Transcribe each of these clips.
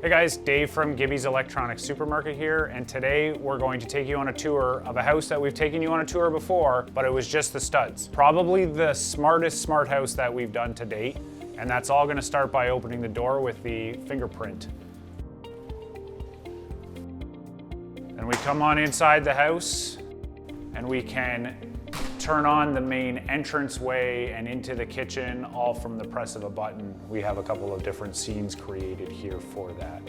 Hey guys, Dave from Gibbys Electronics Supermarket here, and today we're going to take you on a tour of a house that we've taken you on a tour before, but it was just the studs. Probably the smartest smart house that we've done to date, and that's all gonna start by opening the door with the fingerprint. And we come on inside the house, and we can turn on the main entranceway and into the kitchen, all from the press of a button. We have a couple of different scenes created here for that.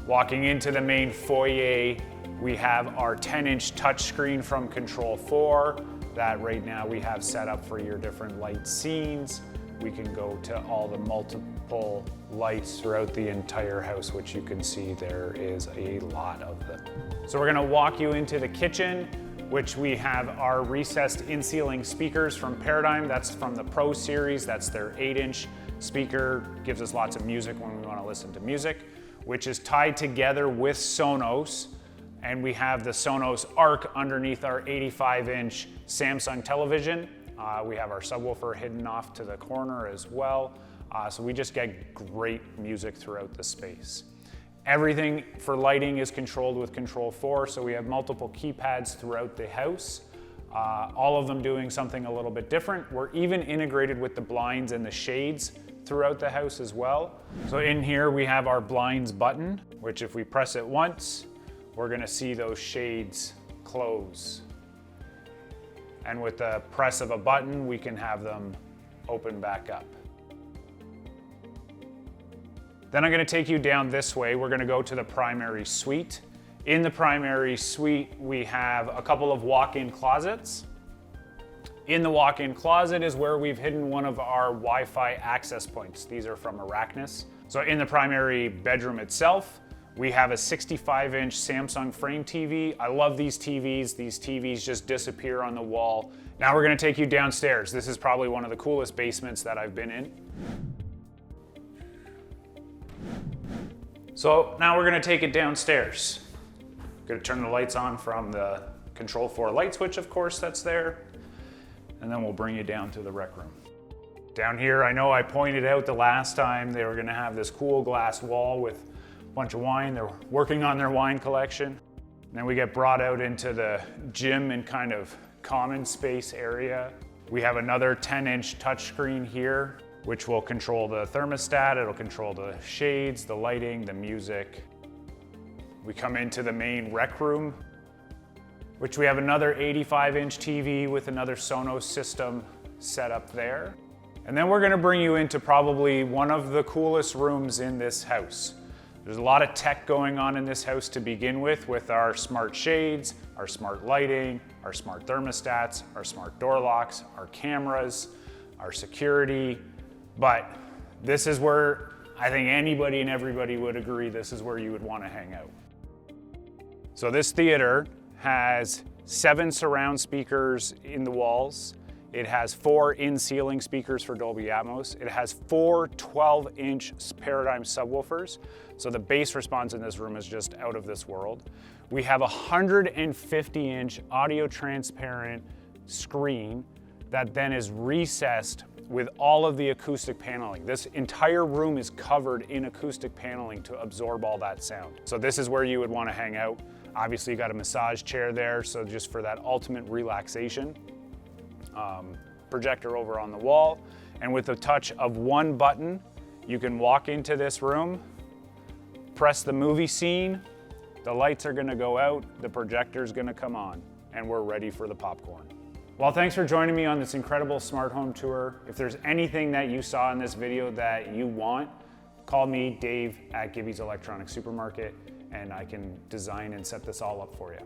Walking into the main foyer, we have our 10-inch touchscreen from Control 4 that right now we have set up for your different light scenes. We can go to all the multiple lights throughout the entire house, which you can see there is a lot of them. So we're gonna walk you into the kitchen, which we have our recessed in-ceiling speakers from Paradigm. That's from the Pro series. That's their 8-inch speaker. Gives us lots of music when we want to listen to music, which is tied together with Sonos. And we have the Sonos Arc underneath our 85-inch Samsung television. We have our subwoofer hidden off to the corner as well. So we just get great music throughout the space. Everything for lighting is controlled with Control 4, so we have multiple keypads throughout the house, all of them doing something a little bit different. We're even integrated with the blinds and the shades throughout the house as well. So in here we have our blinds button, which if we press it once, we're gonna see those shades close. And with the press of a button, we can have them open back up. Then I'm gonna take you down this way. We're gonna go to the primary suite. In the primary suite, we have a couple of walk-in closets. In the walk-in closet is where we've hidden one of our Wi-Fi access points. These are from Arachnus. So in the primary bedroom itself, we have a 65-inch Samsung frame TV. I love these TVs. These TVs just disappear on the wall. Now we're gonna take you downstairs. This is probably one of the coolest basements that I've been in. So now we're gonna take it downstairs. Gonna turn the lights on from the Control 4 light switch, of course, that's there. And then we'll bring you down to the rec room. Down here, I know I pointed out the last time they were gonna have this cool glass wall with a bunch of wine. They're working on their wine collection. And then we get brought out into the gym and kind of common space area. We have another 10-inch touchscreen here, which will control the thermostat, it'll control the shades, the lighting, the music. We come into the main rec room, which we have another 85-inch TV with another Sonos system set up there. And then we're gonna bring you into probably one of the coolest rooms in this house. There's a lot of tech going on in this house to begin with our smart shades, our smart lighting, our smart thermostats, our smart door locks, our cameras, our security. But this is where I think anybody and everybody would agree this is where you would want to hang out. So this theater has 7 surround speakers in the walls. It has 4 in-ceiling speakers for Dolby Atmos. It has 4 12-inch Paradigm subwoofers. So the bass response in this room is just out of this world. We have a 150-inch audio transparent screen that then is recessed with all of the acoustic paneling. This entire room is covered in acoustic paneling to absorb all that sound. So this is where you would want to hang out. Obviously you got a massage chair there, so just for that ultimate relaxation. Projector over on the wall. And with the touch of one button, you can walk into this room, press the movie scene, the lights are gonna go out, the projector's gonna come on, and we're ready for the popcorn. Well, thanks for joining me on this incredible smart home tour. If there's anything that you saw in this video that you want, call me, Dave, at Gibbys Electronics Supermarket, and I can design and set this all up for you.